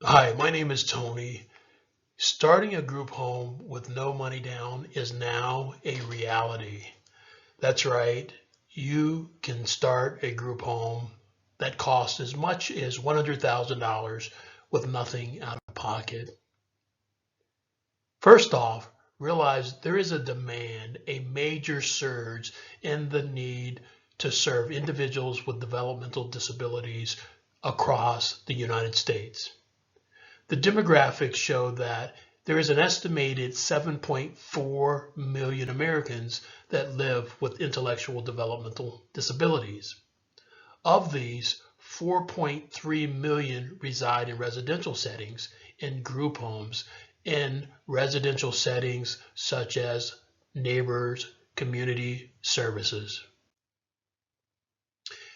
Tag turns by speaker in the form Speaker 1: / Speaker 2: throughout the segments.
Speaker 1: Hi, my name is Tony. Starting a group home with no money down is now a reality. That's right. You can start a group home that costs as much as $100,000 with nothing out of pocket. First off, realize there is a demand, a major surge in the need to serve individuals with developmental disabilities across the United States. The demographics show that there is an estimated 7.4 million Americans that live with intellectual developmental disabilities. Of these, 4.3 million reside in residential settings, in group homes, in residential settings such as neighbors, community services.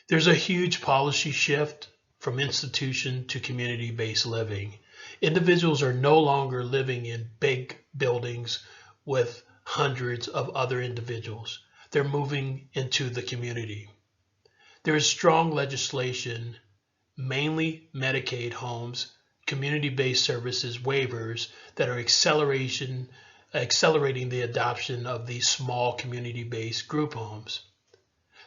Speaker 1: There's a huge policy shift from institution to community-based living. Individuals are no longer living in big buildings with hundreds of other individuals. They're moving into the community. There is strong legislation, mainly Medicaid homes, community-based services waivers that are accelerating the adoption of these small community-based group homes.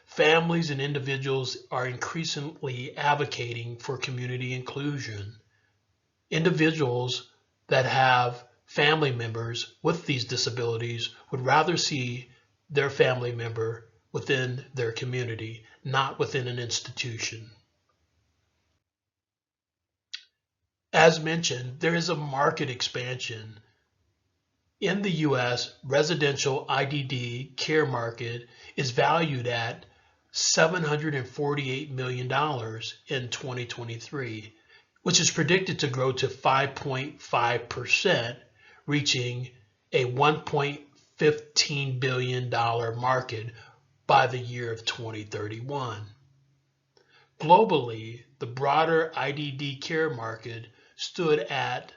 Speaker 1: Families and individuals are increasingly advocating for community inclusion. Individuals that have family members with these disabilities would rather see their family member within their community, not within an institution. As mentioned, there is a market expansion. In the US, residential IDD care market is valued at $748 million in 2023, which is predicted to grow to 5.5%, reaching a $1.15 billion market by the year of 2031. Globally, the broader IDD care market stood at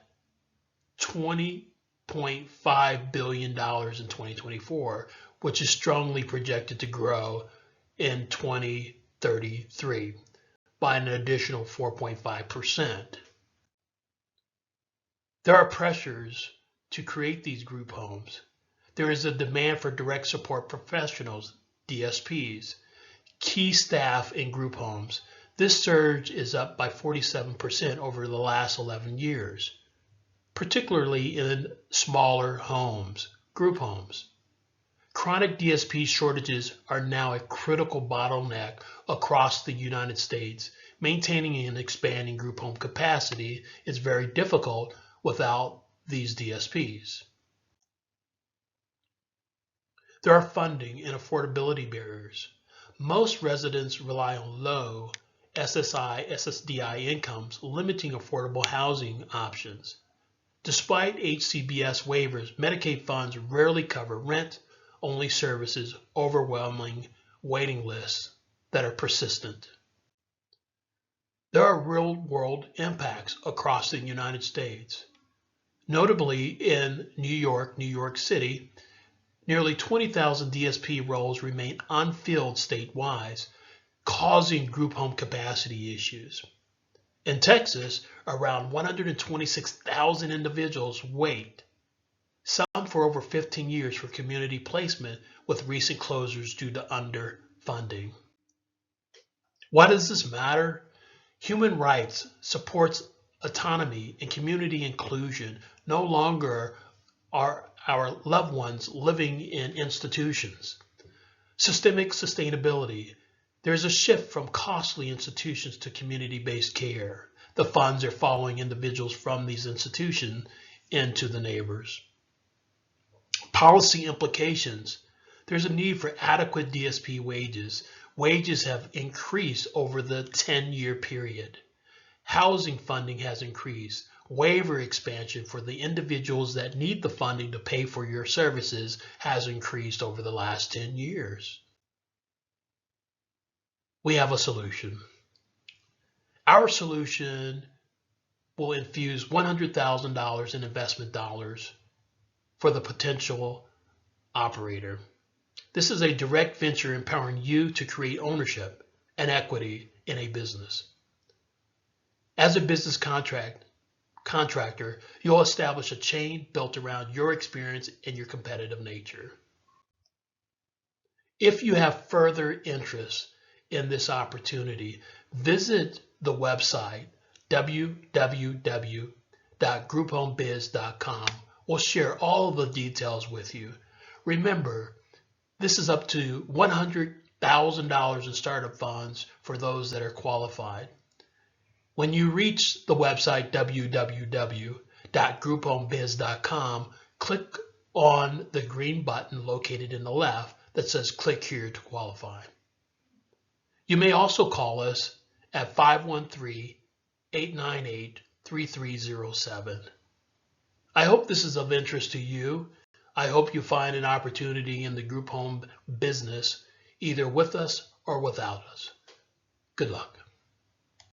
Speaker 1: $20.5 billion in 2024, which is strongly projected to grow in 2033 by an additional 4.5%. There are pressures to create these group homes. There is a demand for direct support professionals, DSPs, key staff in group homes. This surge is up by 47% over the last 11 years, particularly in smaller homes, group homes. Chronic DSP shortages are now a critical bottleneck across the United States. Maintaining and expanding group home capacity is very difficult without these DSPs. There are funding and affordability barriers. Most residents rely on low SSI, SSDI incomes, limiting affordable housing options. Despite HCBS waivers, Medicaid funds rarely cover rent-only services, overwhelming waiting lists that are persistent. There are real-world impacts across the United States. Notably in New York City, nearly 20,000 DSP roles remain unfilled statewide, causing group home capacity issues. In Texas, around 126,000 individuals wait, some for over 15 years, for community placement, with recent closures due to underfunding. Why does this matter? Human rights supports autonomy and community inclusion. No longer are our loved ones living in institutions. Systemic sustainability. There's a shift from costly institutions to community-based care. The funds are following individuals from these institutions into the neighbors. Policy implications. There's a need for adequate DSP wages. Wages have increased over the 10-year period. Housing funding has increased. Waiver expansion for the individuals that need the funding to pay for your services has increased over the last 10 years. We have a solution. Our solution will infuse $100,000 in investment dollars for the potential operator. This is a direct venture empowering you to create ownership and equity in a business. As a business contract, contractor, you'll establish a chain built around your experience and your competitive nature. If you have further interest in this opportunity, visit the website www.grouphomebiz.com. We'll share all the details with you. Remember, this is up to $100,000 in startup funds for those that are qualified. When you reach the website www.grouphomebiz.com, click on the green button located in the left that says click here to qualify. You may also call us at 513-898-3307. I hope this is of interest to you. I hope you find an opportunity in the group home business, either with us or without us. Good luck.